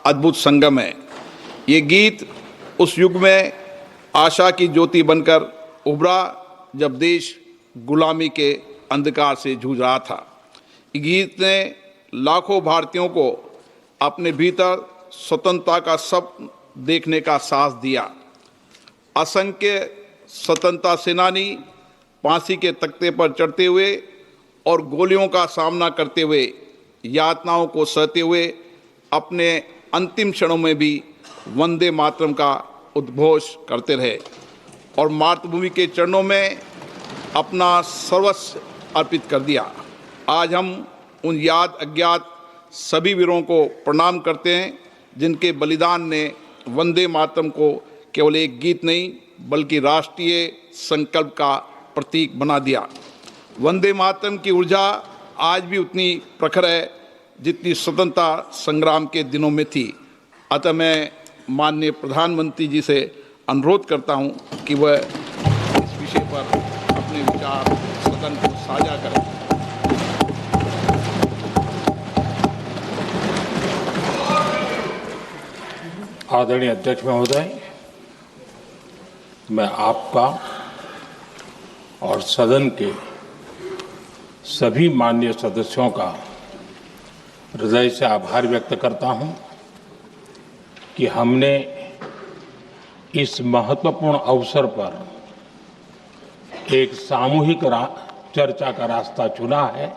अद्भुत संगम है। ये गीत उस युग में आशा की ज्योति बनकर उभरा जब देश गुलामी के अंधकार से जूझ रहा था। ये गीत ने लाखों भारतीयों को अपने भीतर स्वतंत्रता का सपना देखने का साहस दिया। असंख्य स्वतंत्रता सेनानी फांसी के तख्ते पर चढ़ते हुए और गोलियों का सामना करते हुए, यातनाओं को सहते हुए अपने अंतिम क्षणों में भी वंदे मातरम का उद्घोष करते रहे और मातृभूमि के चरणों में अपना सर्वस्व अर्पित कर दिया। आज हम उन याद अज्ञात सभी वीरों को प्रणाम करते हैं जिनके बलिदान ने वंदे मातरम को केवल एक गीत नहीं बल्कि राष्ट्रीय संकल्प का प्रतीक बना दिया। वंदे मातरम की ऊर्जा आज भी उतनी प्रखर है जितनी स्वतंत्रता संग्राम के दिनों में थी। अतः मैं माननीय प्रधानमंत्री जी से अनुरोध करता हूं कि वह इस विषय पर अपने विचार सदन को साझा करें। आदरणीय अध्यक्ष महोदय, मैं आपका और सदन के सभी माननीय सदस्यों का हृदय से आभार व्यक्त करता हूं कि हमने इस महत्वपूर्ण अवसर पर एक सामूहिक चर्चा का रास्ता चुना है,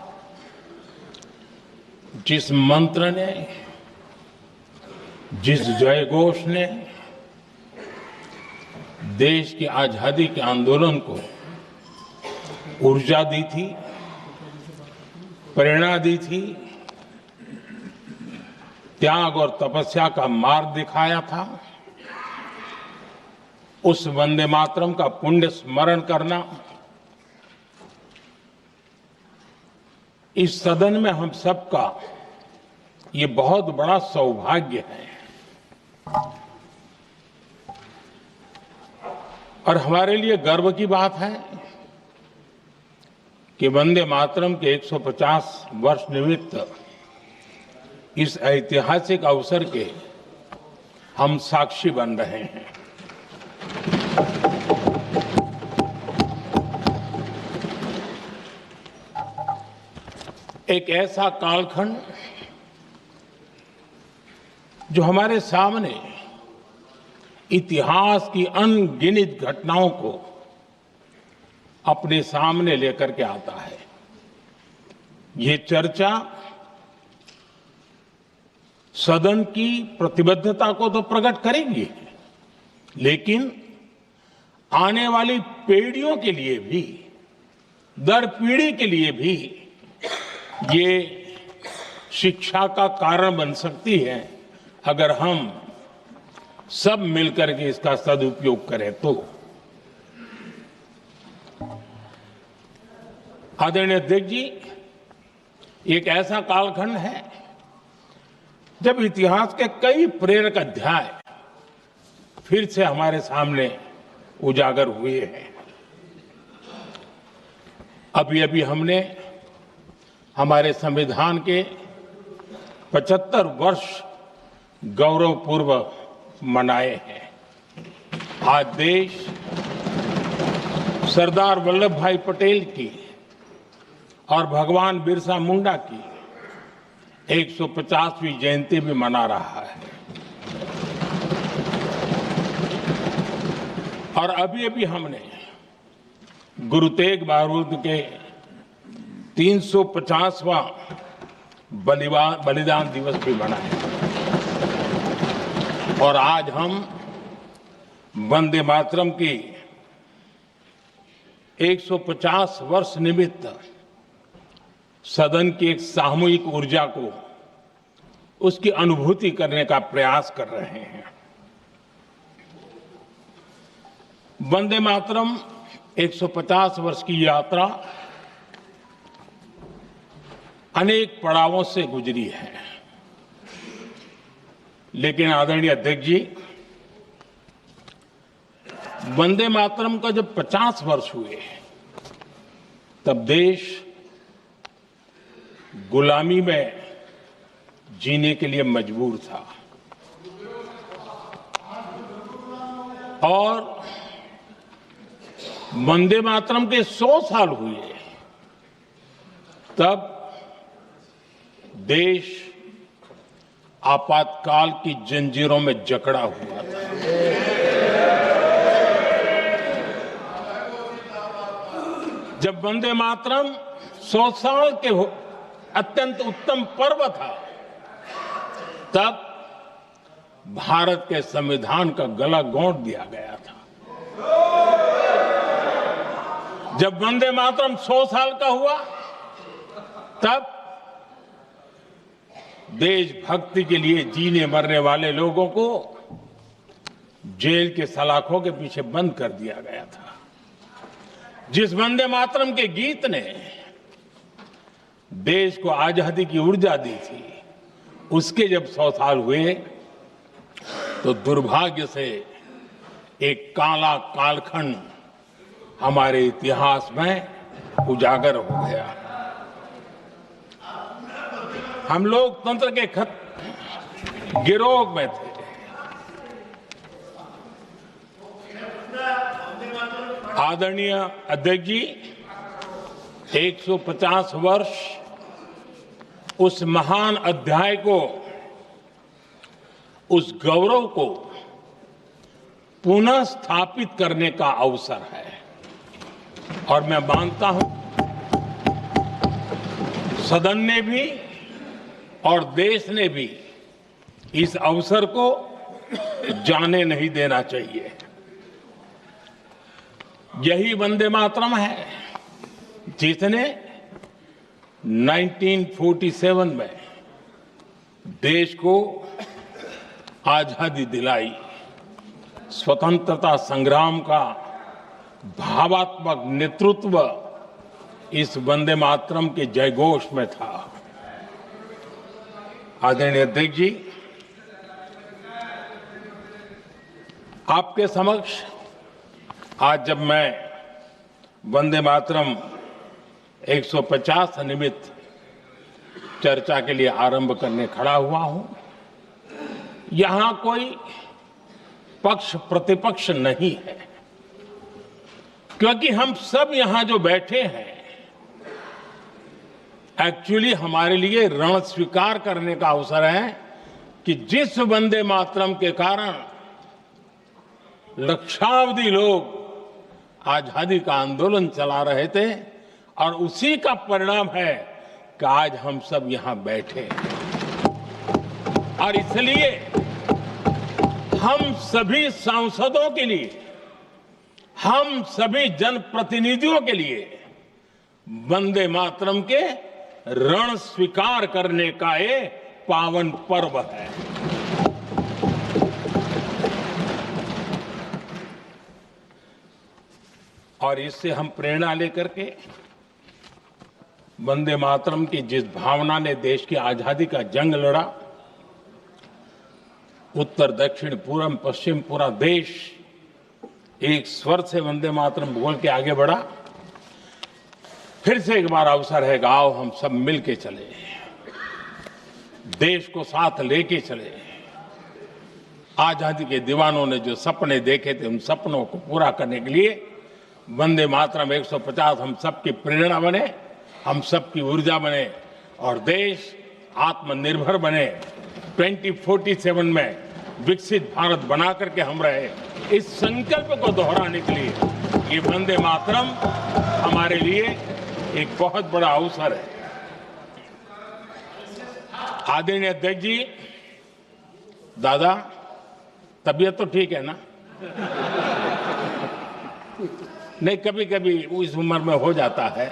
जिस मंत्र ने, जिस जयघोष ने देश की आजादी के आंदोलन को ऊर्जा दी थी, प्रेरणा दी थी, त्याग और तपस्या का मार्ग दिखाया था, उस वंदे मातरम का पुण्य स्मरण करना इस सदन में हम सबका ये बहुत बड़ा सौभाग्य है। और हमारे लिए गर्व की बात है कि वंदे मातरम के 150 वर्ष निमित्त इस ऐतिहासिक अवसर के हम साक्षी बन रहे हैं। एक ऐसा कालखंड जो हमारे सामने इतिहास की अनगिनत घटनाओं को अपने सामने लेकर के आता है। ये चर्चा सदन की प्रतिबद्धता को तो प्रकट करेगी, लेकिन आने वाली पीढ़ियों के लिए भी, दर पीढ़ी के लिए भी ये शिक्षा का कारण बन सकती है अगर हम सब मिलकर के इसका सदुपयोग करें तो। आदरणीय अध्यक्ष जी, एक ऐसा कालखंड है जब इतिहास के कई प्रेरक अध्याय फिर से हमारे सामने उजागर हुए हैं। अभी अभी हमने हमारे संविधान के 75 वर्ष गौरवपूर्व मनाए हैं। आज देश सरदार वल्लभ भाई पटेल की और भगवान बिरसा मुंडा की 150वीं जयंती भी मना रहा है। और अभी अभी हमने गुरु तेग बहादुर के 350वां बलिदान दिवस भी मनाया। और आज हम वंदे मातरम की 150 वर्ष निमित्त सदन की एक सामूहिक ऊर्जा को, उसकी अनुभूति करने का प्रयास कर रहे हैं। वंदे मातरम 150 वर्ष की यात्रा अनेक पड़ावों से गुजरी है, लेकिन आदरणीय अध्यक्ष जी, वंदे मातरम का जब 50 वर्ष हुए तब देश गुलामी में जीने के लिए मजबूर था। और वंदे मातरम के 100 साल हुए तब देश आपातकाल की जंजीरों में जकड़ा हुआ था। जब वंदे मातरम 100 साल के अत्यंत उत्तम पर्व था, तब भारत के संविधान का गला घोंट दिया गया था। जब वंदे मातरम 100 साल का हुआ, तब देशभक्ति के लिए जीने मरने वाले लोगों को जेल के सलाखों के पीछे बंद कर दिया गया था। जिस वंदे मातरम के गीत ने देश को आजादी की ऊर्जा दी थी, उसके जब 100 साल हुए तो दुर्भाग्य से एक काला कालखंड हमारे इतिहास में उजागर हो गया। हम लोकतंत्र के गिरोह में थे। आदरणीय अध्यक्ष जी, 150 वर्ष उस महान अध्याय को, उस गौरव को पुनः स्थापित करने का अवसर है। और मैं मानता हूं सदन ने भी और देश ने भी इस अवसर को जाने नहीं देना चाहिए। यही वंदे मातरम है जिसने 1947 में देश को आजादी दिलाई। स्वतंत्रता संग्राम का भावात्मक नेतृत्व इस वंदे मातरम के जयघोष में था। आदरणीय अध्यक्ष जी, आपके समक्ष आज जब मैं वंदे मातरम 150 निमित्त चर्चा के लिए आरंभ करने खड़ा हुआ हूं, यहां कोई पक्ष प्रतिपक्ष नहीं है, क्योंकि हम सब यहां जो बैठे हैं एक्चुअली हमारे लिए रण स्वीकार करने का अवसर है कि जिस वंदे मातरम के कारण लक्षावधि लोग आजादी का आंदोलन चला रहे थे, और उसी का परिणाम है कि आज हम सब यहां बैठे। और इसलिए हम सभी सांसदों के लिए, हम सभी जनप्रतिनिधियों के लिए वंदे मातरम के रण स्वीकार करने का ये पावन पर्व है। और इससे हम प्रेरणा लेकर के वंदे मातरम की जिस भावना ने देश की आजादी का जंग लड़ा, उत्तर दक्षिण पूर्व पश्चिम पूरा देश एक स्वर से वंदे मातरम बोल के आगे बढ़ा। फिर से एक बार अवसर है कि आओ हम सब मिल के चले, देश को साथ लेके चले। आजादी के दीवानों ने जो सपने देखे थे, उन सपनों को पूरा करने के लिए वंदे मातरम 150 हम सबकी प्रेरणा बने, हम सबकी ऊर्जा बने और देश आत्मनिर्भर बने। 2047 में विकसित भारत बना करके हम रहे, इस संकल्प को दोहराने के लिए ये वंदे मातरम हमारे लिए एक बहुत बड़ा अवसर है। आदरणीय अध्यक्ष जी, दादा तबीयत तो ठीक है ना? नहीं, कभी कभी इस उम्र में हो जाता है।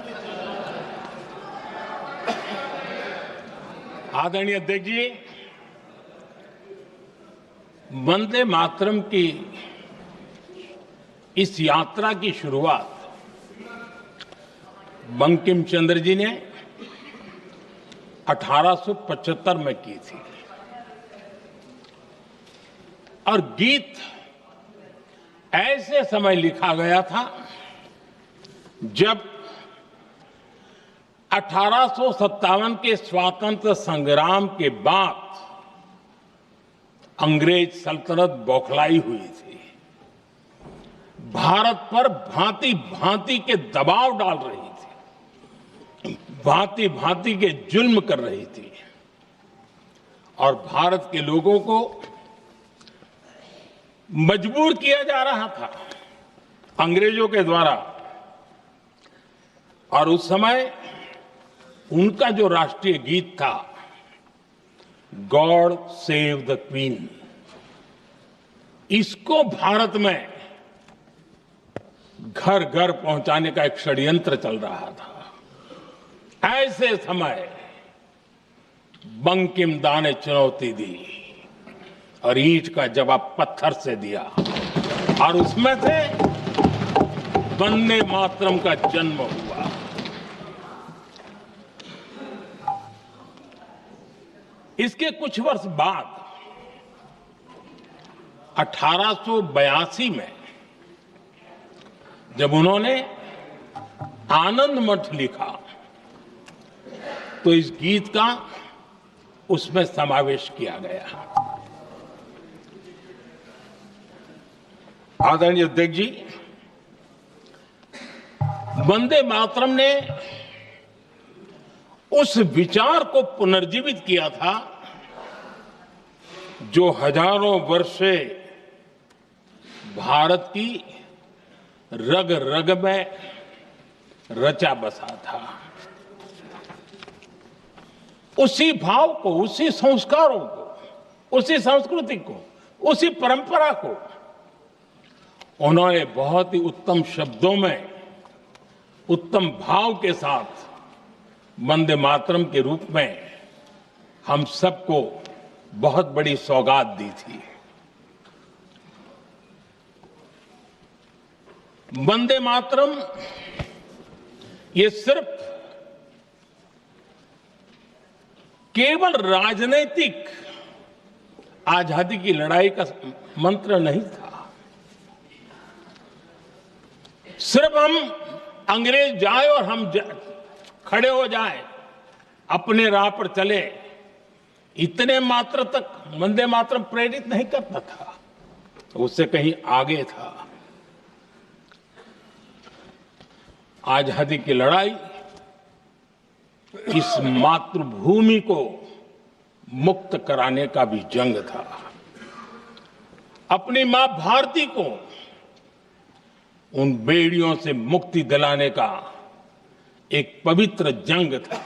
आदरणीय अध्यक्ष जी, वंदे मातरम की इस यात्रा की शुरुआत बंकिम चंद्र जी ने 1875 में की थी, और गीत ऐसे समय लिखा गया था जब 1857 के स्वातंत्र संग्राम के बाद अंग्रेज सल्तनत बौखलाई हुई थी। भारत पर भांति भांति के दबाव डाल रही थी, भांति भांति के जुल्म कर रही थी और भारत के लोगों को मजबूर किया जा रहा था अंग्रेजों के द्वारा। और उस समय उनका जो राष्ट्रीय गीत था, गॉड सेव द क्वीन, इसको भारत में घर घर पहुंचाने का एक षड्यंत्र चल रहा था। ऐसे समय बंकिम दा ने चुनौती दी और ईंट का जवाब पत्थर से दिया और उसमें से वंदे मातरम का जन्म हुआ। इसके कुछ वर्ष बाद 1882 में जब उन्होंने आनंद मठ लिखा तो इस गीत का उसमें समावेश किया गया। आदरणीय अध्यक्ष जी, वंदे मातरम ने उस विचार को पुनर्जीवित किया था जो हजारों वर्ष से भारत की रग रग में रचा बसा था। उसी भाव को, उसी संस्कारों को, उसी संस्कृति को, उसी परंपरा को उन्होंने बहुत ही उत्तम शब्दों में, उत्तम भाव के साथ वंदे मातरम के रूप में हम सबको बहुत बड़ी सौगात दी थी। वंदे मातरम ये सिर्फ केवल राजनीतिक आजादी की लड़ाई का मंत्र नहीं था। सिर्फ हम अंग्रेज जाए और हम खड़े हो जाए, अपने राह पर चले, इतने मात्र तक वंदे मातरम प्रेरित नहीं करता था, उससे कहीं आगे था। आजादी की लड़ाई इस मातृभूमि को मुक्त कराने का भी जंग था। अपनी मां भारती को उन बेड़ियों से मुक्ति दिलाने का एक पवित्र जंग था।